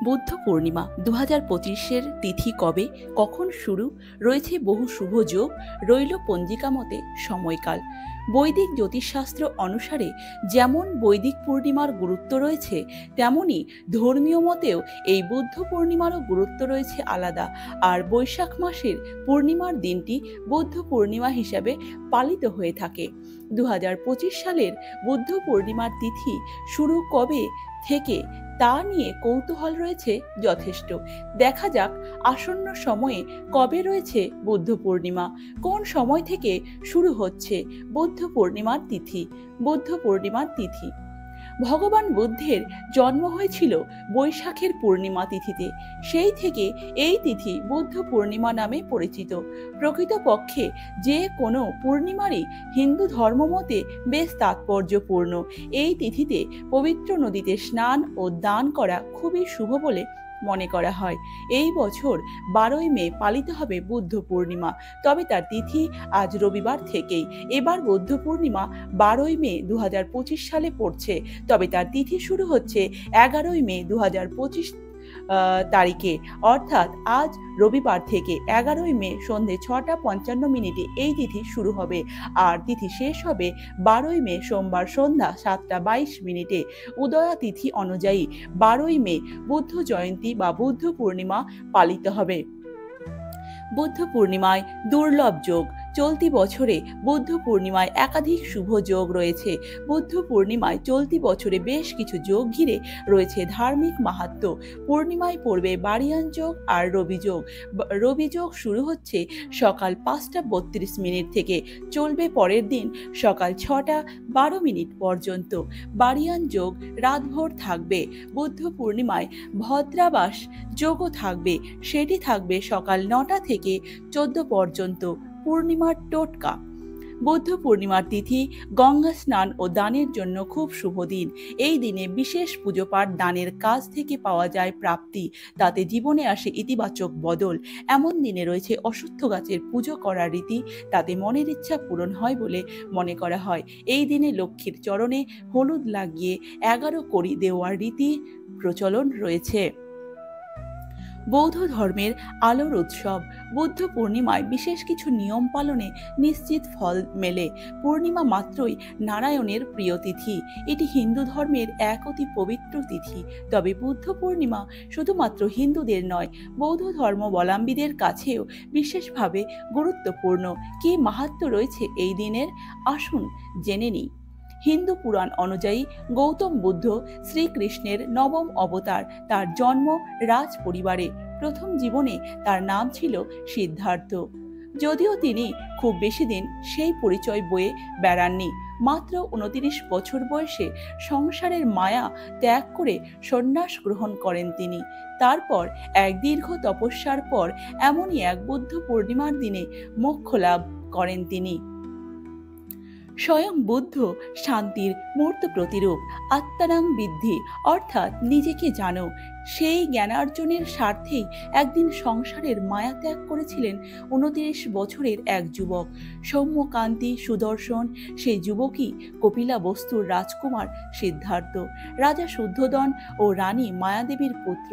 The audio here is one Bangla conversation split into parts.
বুদ্ধ পূর্ণিমা 2025-এর তিথি কবে, কখন শুরু, রয়েছে বহু শুভ যোগ, রইল পঞ্জিকা মতে সময়কাল। বৈদিক জ্যোতিষশাস্ত্র অনুসারে যেমন বৈদিক পূর্ণিমার গুরুত্ব রয়েছে, তেমনি ধর্মীয় মতেও এই বুদ্ধ পূর্ণিমারও গুরুত্ব রয়েছে আলাদা। আর বৈশাখ মাসের পূর্ণিমার দিনটি বুদ্ধ পূর্ণিমা হিসাবে পালিত হয়ে থাকে। 2025 সালের বুদ্ধ পূর্ণিমার তিথি শুরু কবে থেকে তা নিয়ে কৌতূহল রয়েছে যথেষ্ট। দেখা যাক আসন্ন সময়ে কবে রয়েছে বুদ্ধ পূর্ণিমা, কোন সময় থেকে শুরু হচ্ছে বুদ্ধ পূর্ণিমার তিথি। বুদ্ধ পূর্ণিমার তিথি, ভগবান বুদ্ধের জন্ম হয়েছিল বৈশাখের পূর্ণিমা তিথিতে। সেই থেকে এই তিথি বুদ্ধ পূর্ণিমা নামে পরিচিত। প্রকৃতপক্ষে যে কোনো পূর্ণিমারই হিন্দু ধর্মমতে বেশ তাৎপর্যপূর্ণ। এই তিথিতে পবিত্র নদীতে স্নান ও দান করা খুবই শুভ বলে মনে করা হয়। এই বছর 12ই মে পালিত হবে বুদ্ধ পূর্ণিমা, তবে তার তিথি আজ রবিবার থেকেই। এবার বুদ্ধ পূর্ণিমা 12ই মে 2025 সালে পড়ছে, তবে তার তিথি শুরু হচ্ছে 11ই মে 2025 তারিখে, অর্থাৎ আজ রবিবার থেকে 11ই মে সন্ধে 6:55 এই তিথি শুরু হবে, আর তিথি শেষ হবে 12ই মে সোমবার সন্ধ্যা 7:22। উদয়া তিথি অনুযায়ী 12ই মে বুদ্ধ জয়ন্তী বা বুদ্ধ পূর্ণিমা পালিত হবে। বুদ্ধ পূর্ণিমায় দুর্লভ যোগ, চলতি বছরে বুদ্ধ পূর্ণিমায় একাধিক শুভ যোগ রয়েছে। বুদ্ধ পূর্ণিমায় চলতি বছরে বেশ কিছু যোগ ঘিরে রয়েছে ধার্মিক মাহাত্ম্য। পূর্ণিমায় পড়বে বারিয়ান যোগ আর রবি যোগ। রবি যোগ শুরু হচ্ছে সকাল 5:32 থেকে, চলবে পরের দিন সকাল 6:12 পর্যন্ত। বারিয়ান যোগ রাতভর থাকবে। বুদ্ধ পূর্ণিমায় ভদ্রাবাস যোগও থাকবে, সেটি থাকবে সকাল 9টা থেকে 14 পর্যন্ত। পূর্ণিমার টোটকা, বুদ্ধ পূর্ণিমার তিথি গঙ্গা স্নান ও দানের জন্য খুব শুভ দিন। এই দিনে বিশেষ পুজো পাঠ, দানের কাজ থেকে পাওয়া যায় প্রাপ্তি, তাতে জীবনে আসে ইতিবাচক বদল। এমন দিনে রয়েছে অশ্বত্থ গাছের পুজো করার রীতি, তাতে মনের ইচ্ছা পূরণ হয় বলে মনে করা হয়। এই দিনে লক্ষ্মীর চরণে হলুদ লাগিয়ে 11 কড়ি দেওয়ার রীতি প্রচলন রয়েছে। বৌদ্ধ ধর্মের আলোর উৎসব, বুদ্ধ পূর্ণিমায় বিশেষ কিছু নিয়ম পালনে নিশ্চিত ফল মেলে। পূর্ণিমা মাত্রই নারায়ণের প্রিয় তিথি, এটি হিন্দু ধর্মের এক অতি পবিত্র তিথি। তবে বুদ্ধ পূর্ণিমা শুধুমাত্র হিন্দুদের নয়, বৌদ্ধ ধর্মাবলম্বীদের কাছেও বিশেষভাবে গুরুত্বপূর্ণ। কী মাহাত্ম্য রয়েছে এই দিনের, আসুন জেনে নিই। হিন্দু পুরাণ অনুযায়ী গৌতম বুদ্ধ শ্রীকৃষ্ণের নবম অবতার। তার জন্ম রাজ পরিবারে। প্রথম জীবনে তার নাম ছিল সিদ্ধার্থ, যদিও তিনি খুব বেশি দিন সেই পরিচয় বয়ে বেড়াননি। মাত্র 29 বছর বয়সে সংসারের মায়া ত্যাগ করে সন্ন্যাস গ্রহণ করেন তিনি। তারপর এক দীর্ঘ তপস্যার পর এমনই এক বুদ্ধ পূর্ণিমার দিনে মোক্ষ লাভ করেন তিনি। স্বয়ং বুদ্ধ শান্তির মূর্ত প্রতিরূপ। আত্মানাং বিদ্ধি, অর্থাৎ নিজেকে জানো। সেই জ্ঞানার্জনের স্বার্থেই একদিন সংসারের মায়া ত্যাগ করেছিলেন 29 বছরের এক যুবক, সৌম্যকান্তি সুদর্শন। সেই যুবকই কপিলা বস্তুর রাজকুমার সিদ্ধার্থ, রাজা শুদ্ধোদন ও রানী মায়াদেবীর পুত্র।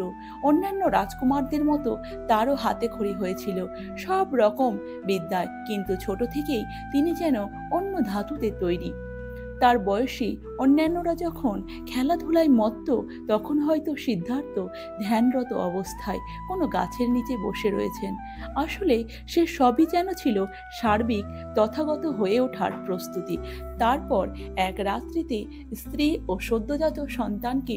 অন্যান্য রাজকুমারদের মতো তারও হাতে খড়ি হয়েছিল সব রকম বিদ্যায়, কিন্তু ছোট থেকেই তিনি যেন অন্য ধাতুতে তৈরি। তার বয়সী অন্যান্যরা যখন খেলাধুলায় মত্ত, তখন হয়তো সিদ্ধার্থ ধ্যানরত অবস্থায় কোনো গাছের নিচে বসে রয়েছেন। আসলে সে সবই যেন ছিল সার্বিক তথাগত হয়ে ওঠার প্রস্তুতি। তারপর এক রাত্রিতে স্ত্রী ও সদ্যজাত সন্তানকে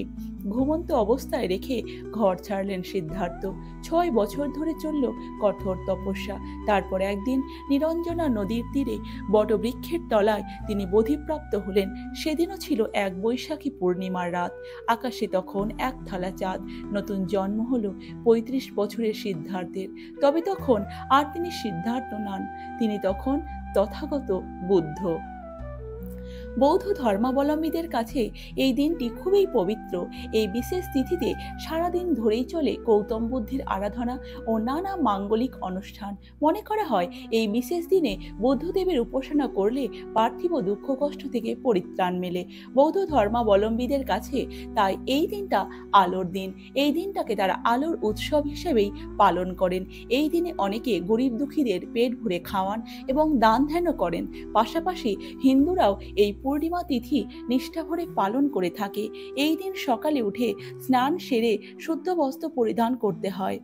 ঘুমন্ত অবস্থায় রেখে ঘর ছাড়লেন সিদ্ধার্থ। 6 বছর ধরে চলল কঠোর তপস্যা। তারপর একদিন নিরঞ্জনা নদীর তীরে বটবৃক্ষের তলায় তিনি বোধিপ্রাপ্ত হলেন। সেদিনও ছিল এক বৈশাখী পূর্ণিমার রাত। আকাশে তখন এক থালা চাঁদ। নতুন জন্ম হলো 35 বছরের সিদ্ধার্থের। তবে তখন আর তিনি সিদ্ধার্থ নন, তিনি তখন তথাগত বুদ্ধ। বৌদ্ধ ধর্মাবলম্বীদের কাছে এই দিনটি খুবই পবিত্র। এই বিশেষ তিথিতে সারাদিন ধরেই চলে গৌতম বুদ্ধের আরাধনা ও নানা মাঙ্গলিক অনুষ্ঠান। মনে করা হয় এই বিশেষ দিনে বুদ্ধদেবের উপাসনা করলে পার্থিব দুঃখ কষ্ট থেকে পরিত্রাণ মেলে। বৌদ্ধ ধর্মাবলম্বীদের কাছে তাই এই দিনটা আলোর দিন। এই দিনটাকে তারা আলোর উৎসব হিসেবেই পালন করেন। এই দিনে অনেকে গরিব দুঃখীদের পেট ভরে খাওয়ান এবং দান ধ্যানও করেন। পাশাপাশি হিন্দুরাও এই পূর্ণিমা তিথি নিষ্ঠাভরে পালন করে থাকে। এই দিন সকালে উঠে স্নান সেরে শুদ্ধ বস্ত্র পরিধান করতে হয়।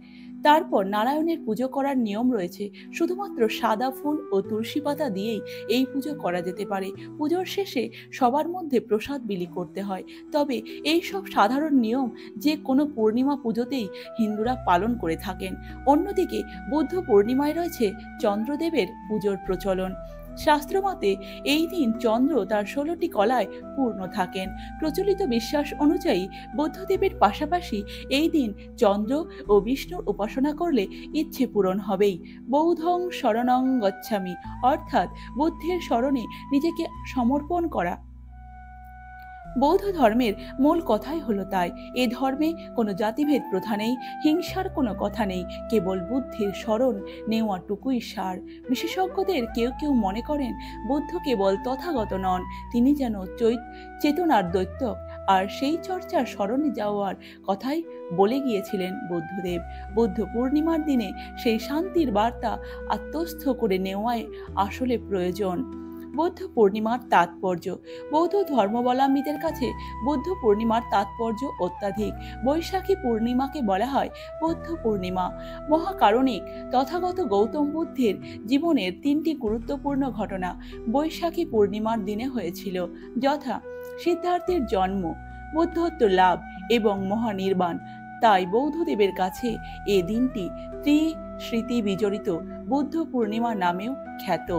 তারপর নারায়ণের পুজো করার নিয়ম রয়েছে। শুধুমাত্র সাদা ফুল ও তুলসী পাতা দিয়েই এই পুজো করা যেতে পারে। পুজোর শেষে সবার মধ্যে প্রসাদ বিলি করতে হয়। তবে এই সব সাধারণ নিয়ম যে কোনো পূর্ণিমা পুজোতেই হিন্দুরা পালন করে থাকেন। অন্যদিকে বুদ্ধ পূর্ণিমায় রয়েছে চন্দ্রদেবের পুজোর প্রচলন। শাস্ত্রমতে এই দিন চন্দ্র তার 16টি কলায় পূর্ণ থাকেন। প্রচলিত বিশ্বাস অনুযায়ী বুদ্ধদেবের পাশাপাশি এই দিন চন্দ্র ও বিষ্ণুর উপাসনা করলে ইচ্ছে পূরণ হবেই। বৌদ্ধং শরণং গচ্ছামি, অর্থাৎ বুদ্ধের শরণে নিজেকে সমর্পণ করা বৌদ্ধ ধর্মের মূল কথাই হলো তাই। এ ধর্মে কোনো জাতিভেদ প্রথা নেই, হিংসার কোনো কথা নেই, কেবল বুদ্ধের শরণ নেওয়াটুকুই সার। বিশেষজ্ঞদের কেউ কেউ মনে করেন বুদ্ধ কেবল তথাগত নন, তিনি যেন চেতনার দৈত্যক, আর সেই চর্চার স্মরণে যাওয়ার কথাই বলে গিয়েছিলেন বুদ্ধদেব। বুদ্ধ পূর্ণিমার দিনে সেই শান্তির বার্তা আত্মস্থ করে নেওয়াই আসলে প্রয়োজন। বৌদ্ধ পূর্ণিমার তাৎপর্য। বৌদ্ধ ধর্মাবলম্বীদের কাছে বুদ্ধ পূর্ণিমার তাৎপর্য অত্যাধিক। বৈশাখী পূর্ণিমাকে বলা হয় বৌদ্ধ পূর্ণিমা। মহাকারণিক তথাগত গৌতম বুদ্ধের জীবনের 3টি গুরুত্বপূর্ণ ঘটনা বৈশাখী পূর্ণিমার দিনে হয়েছিল, যথা সিদ্ধার্থের জন্ম, বুদ্ধত্ব লাভ এবং মহানির্বাণ। তাই বৌদ্ধদেবের কাছে এ দিনটি ত্রিস্মৃতি বিজড়িত বুদ্ধ পূর্ণিমা নামেও খ্যাত।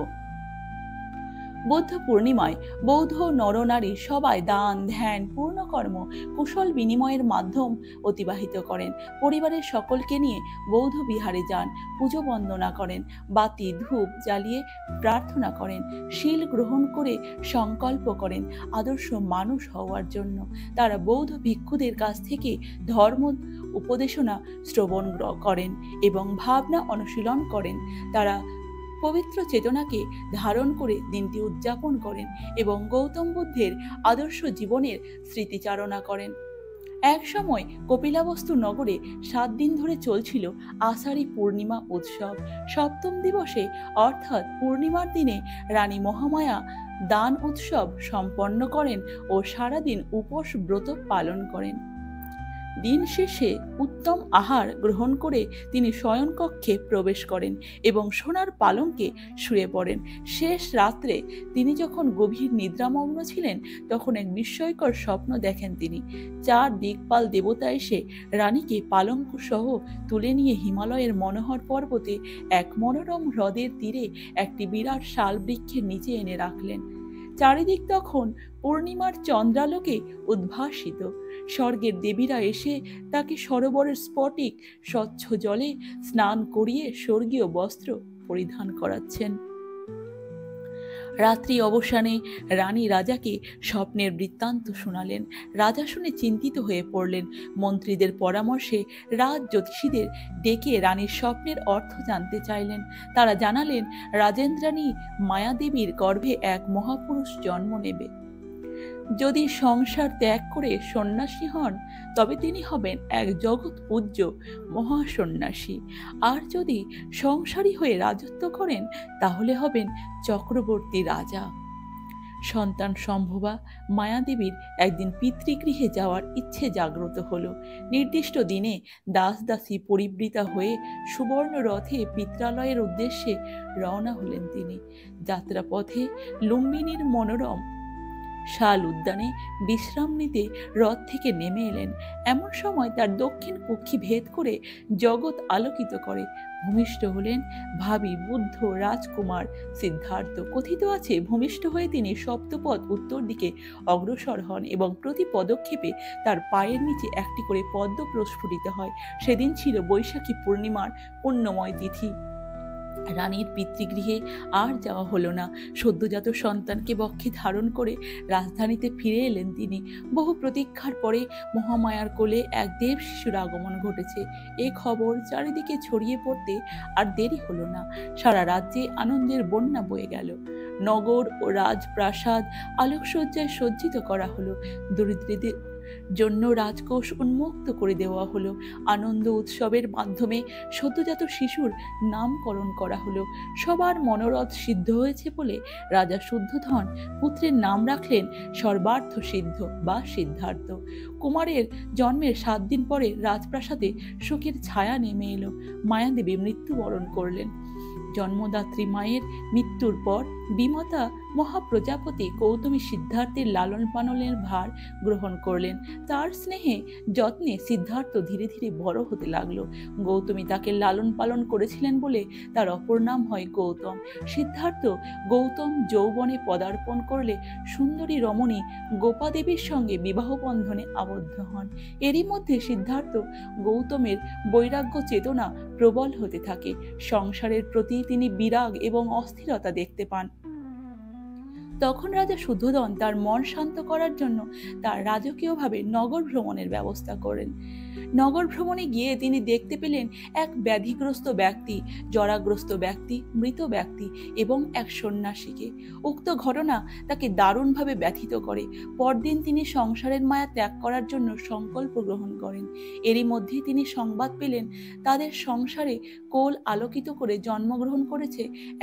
বৌদ্ধ পূর্ণিমায় বৌদ্ধ নরনারী সবাই দান ধ্যান পূর্ণকর্ম কুশল বিনিময়ের মাধ্যম অতিবাহিত করেন। পরিবারের সকলকে নিয়ে বৌদ্ধ বিহারে যান, পুজো বন্দনা করেন, বাতি ধূপ জ্বালিয়ে প্রার্থনা করেন, শীল গ্রহণ করে সংকল্প করেন আদর্শ মানুষ হওয়ার জন্য। তারা বৌদ্ধ ভিক্ষুদের কাছ থেকে ধর্ম উপদেশনা শ্রবণ করেন এবং ভাবনা অনুশীলন করেন। তারা পবিত্র চেতনাকে ধারণ করে দিনটি উদযাপন করেন এবং গৌতম বুদ্ধের আদর্শ জীবনের স্মৃতিচারণা করেন। এক সময় কপিলাবস্তু নগরে 7 দিন ধরে চলছিল আষাঢ়ী পূর্ণিমা উৎসব। 7ম দিবসে অর্থাৎ পূর্ণিমার দিনে রানী মহামায়া দান উৎসব সম্পন্ন করেন ও সারাদিন উপোস ব্রত পালন করেন। দিন শেষে উত্তম আহার গ্রহণ করে তিনি শয়নকক্ষে প্রবেশ করেন এবং সোনার পালঙ্কে শুয়ে পড়েন। শেষ রাত্রে তিনি যখন গভীর নিদ্রামগ্ন ছিলেন, তখন এক বিস্ময়কর স্বপ্ন দেখেন তিনি। 4 দিকপাল দেবতা এসে রানীকে পালঙ্ক সহ তুলে নিয়ে হিমালয়ের মনোহর পর্বতে এক মনোরম হ্রদের তীরে একটি বিরাট শাল বৃক্ষের নিচে এনে রাখলেন। চারিদিক তখন পূর্ণিমার চন্দ্রালোকে উদ্ভাসিত। স্বর্গের দেবীরা এসে তাকে সরোবরের স্ফটিক স্বচ্ছ জলে স্নান করিয়ে স্বর্গীয় বস্ত্র পরিধান করাচ্ছেন। রাত্রি অবসানে রানী রাজাকে স্বপ্নের বৃত্তান্ত শোনালেন। রাজা শুনে চিন্তিত হয়ে পড়লেন। মন্ত্রীদের পরামর্শে রাজ জ্যোতিষীদের ডেকে রানীর স্বপ্নের অর্থ জানতে চাইলেন। তারা জানালেন রাজেন্দ্রাণী মায়াদেবীর গর্ভে এক মহাপুরুষ জন্ম নেবে। যদি সংসার ত্যাগ করে সন্ন্যাসী হন, তবে তিনি হবেন এক জগৎ পূজ্য মহাসন্ন্যাসী। আর যদি সংসারী হয়ে রাজত্ব করেন, তাহলে হবেন চক্রবর্তী রাজা। সন্তান সম্ভবা মায়াদেবীর একদিন পিতৃগৃহে যাওয়ার ইচ্ছে জাগ্রত হলো। নির্দিষ্ট দিনে দাস দাসী পরিবৃতা হয়ে সুবর্ণ রথে পিত্রালয়ের উদ্দেশ্যে রওনা হলেন তিনি। যাত্রাপথে লুম্বিনীর মনোরম শাল উদ্যানে বিশ্রাম নিতে রথ থেকে নেমে এলেন। এমন সময় তার দক্ষিণ কক্ষী ভেদ করে জগৎ আলোকিত করে ভূমিষ্ঠ হলেন ভাবী বুদ্ধ রাজকুমার সিদ্ধার্থ। কথিত আছে ভূমিষ্ঠ হয়ে তিনি সপ্তপদ উত্তর দিকে অগ্রসর হন এবং প্রতি পদক্ষেপে তার পায়ের নিচে একটি করে পদ্ম প্রস্ফুটিত হয়। সেদিন ছিল বৈশাখী পূর্ণিমার পুণ্যময় তিথি। রানীর পিতৃগৃহে আর যাওয়া হলো না। সদ্যজাত সন্তানকে বক্ষে ধারণ করে রাজধানীতে ফিরে এলেন তিনি। বহু প্রতীক্ষার পরে মহামায়ার কোলে এক দেব শিশুর আগমন ঘটেছে। এ খবর চারিদিকে ছড়িয়ে পড়তে আর দেরি হলো না। সারা রাজ্যে আনন্দের বন্যা বয়ে গেল। নগর ও রাজপ্রাসাদ আলোকসজ্জায় সজ্জিত করা হলো। দরিদ্রদের জন্য রাজকোষ উন্মুক্ত করে দেওয়া হলো। আনন্দ উৎসবের মাধ্যমে সদ্যজাত শিশুর নামকরণ করা হলো। সবার মনোরথ সিদ্ধ হয়েছে বলে রাজা শুদ্ধোধন পুত্রের নাম রাখলেন সর্বার্থ সিদ্ধ বা সিদ্ধার্থ। কুমারের জন্মের 7 দিন পরে রাজপ্রাসাদে শোকের ছায়া নেমে এলো। মায়াদেবী মৃত্যুবরণ করলেন। জন্মদাত্রী মায়ের মৃত্যুর পর বিমাতা মহাপ্রজাপতি গৌতমী সিদ্ধার্থের লালন পালনের ভার গ্রহণ করলেন। তার স্নেহে যত্নে সিদ্ধার্থ ধীরে ধীরে বড় হতে লাগলো। গৌতমী তাকে লালন পালন করেছিলেন বলে তার অপর নাম হয় গৌতম। সিদ্ধার্থ গৌতম যৌবনে পদার্পণ করলে সুন্দরী রমণী গোপাদেবীর সঙ্গে বিবাহ বন্ধনে আবদ্ধ হন। এরই মধ্যে সিদ্ধার্থ গৌতমের বৈরাগ্য চেতনা প্রবল হতে থাকে। সংসারের প্রতি তিনি বিরাগ এবং অস্থিরতা দেখতে পান। তখন রাজা শুদ্ধোধন তার মন শান্ত করার জন্য তার রাজকীয়ভাবে নগর ভ্রমণের ব্যবস্থা করেন। নগর ভ্রমণে গিয়ে তিনি দেখতে পেলেন এক ব্যাধিগ্রস্ত ব্যক্তি, জরাগ্রস্ত ব্যক্তি, মৃত ব্যক্তি এবং এক সন্ন্যাসীকে। উক্ত ঘটনা তাকে দারুণভাবে ব্যথিত করে। পরদিন তিনি সংসারের মায়া ত্যাগ করার জন্য সংকল্প গ্রহণ করেন। এরই মধ্যে তিনি সংবাদ পেলেন তাদের সংসারে কোল আলোকিত করে জন্মগ্রহণ করেছে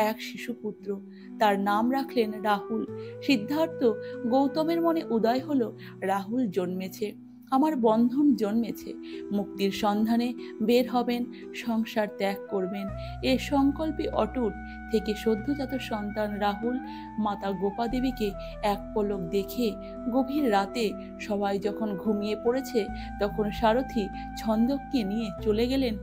এক শিশুপুত্র। তার নাম রাখলেন রাহুল। সিদ্ধার্থ গৌতমের মনে উদয় হলো, রাহুল জন্মেছে, আমার বন্ধন জন্মেছে। মুক্তির সন্ধানে বের হবেন, সংসার ত্যাগ করবেন। এ সংকল্পে অটুট থেকে সদ্যজাত সন্তান রাহুল মাতা গোপাদেবীকে এক পলক দেখে গভীর রাতে সবাই যখন ঘুমিয়ে পড়েছে তখন সারথি ছন্দককে নিয়ে চলে গেলেন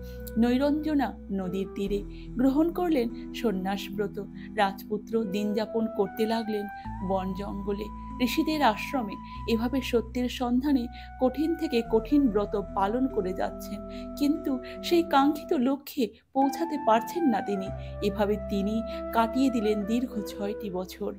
নৈরঞ্জনা নদীর তীরে। গ্রহণ করলেন সন্ন্যাসব্রত। রাজপুত্র দিন যাপন করতে লাগলেন বন জঙ্গলে, ঋষিদের আশ্রমে। এভাবে সত্যের সন্ধানে কঠিন থেকে কঠিন ব্রত পালন করে যাচ্ছেন, কিন্তু সেই কাঙ্ক্ষিত লক্ষ্যে পৌঁছাতে পারছেন না তিনি। এভাবে তিনি কাটিয়ে দিলেন দীর্ঘ 6টি বছর।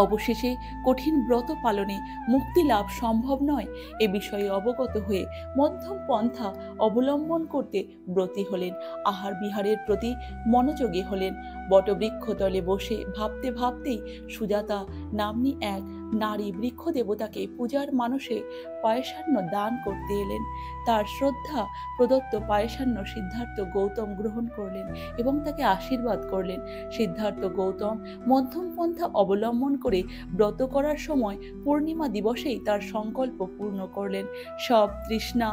অবশেষে কঠিন ব্রত পালনে মুক্তি লাভ সম্ভব নয় এ বিষয়ে অবগত হয়ে মধ্যম পন্থা অবলম্বন করতে ব্রতী হলেন। আহার বিহারের প্রতি মনোযোগী হলেন। বটবৃক্ষ তলে বসে ভাবতে ভাবতেই সুজাতা নাম্নী এক নারী বৃক্ষ দেবতাকে পূজার মানসে পায়সান্ন দান করতে এলেন। তার শ্রদ্ধা প্রদত্ত পায়সান্ন সিদ্ধার্থ গৌতম গ্রহণ করলেন এবং তাকে আশীর্বাদ করলেন। সিদ্ধার্থ গৌতম মধ্যম পন্থা অবলম্বন করে ব্রত করার সময় পূর্ণিমা দিবসেই তার সংকল্প পূর্ণ করলেন। সব তৃষ্ণা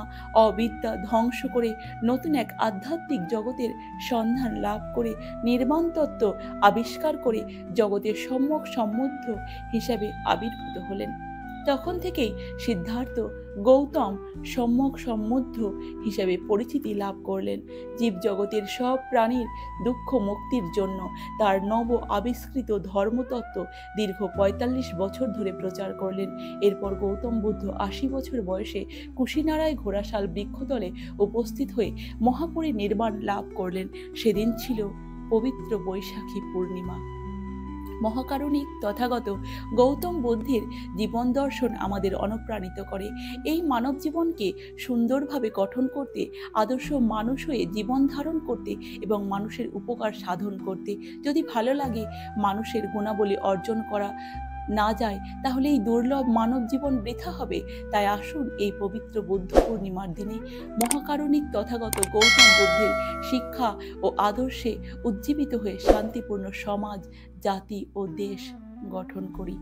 অবিদ্যা ধ্বংস করে নতুন এক আধ্যাত্মিক জগতের সন্ধান লাভ করে নির্বাণ তত্ত্ব আবিষ্কার করে জগতের সম্যক সম্বুদ্ধ হিসাবে আবির্ভূত হলেন। তখন থেকেই সিদ্ধার্থ গৌতম সম্যক সম্বুদ্ধ হিসাবে পরিচিতি লাভ করলেন। জীবজগতের সব প্রাণীর দুঃখ মুক্তির জন্য তার নব আবিষ্কৃত ধর্মতত্ত্ব দীর্ঘ ৪৫ বছর ধরে প্রচার করলেন। এরপর গৌতম বুদ্ধ ৮০ বছর বয়সে কুশিনারায় ঘোড়াশাল বৃক্ষতলে উপস্থিত হয়ে মহাপরিনির্বাণ লাভ করলেন। সেদিন ছিল পবিত্র বৈশাখী পূর্ণিমা। মহাকারুণিক তথাগত গৌতম বুদ্ধের জীবন দর্শন আমাদের অনুপ্রাণিত করে। এই মানব জীবনকে সুন্দরভাবে গঠন করতে, আদর্শ মানুষ হয়ে জীবন ধারণ করতে এবং মানুষের উপকার সাধন করতে। যদি ভালো লাগে মানুষের গুণাবলী অর্জন করা না যায় তাহলে এই দুর্লভ মানব জীবন বৃথা হবে। তাই আসুন এই পবিত্র বুদ্ধ পূর্ণিমার দিনে মহাকারুণিক তথাগত গৌতম বুদ্ধের শিক্ষা ও আদর্শে উজ্জীবিত হয়ে শান্তিপূর্ণ সমাজ, জাতি ও দেশ গঠন করি।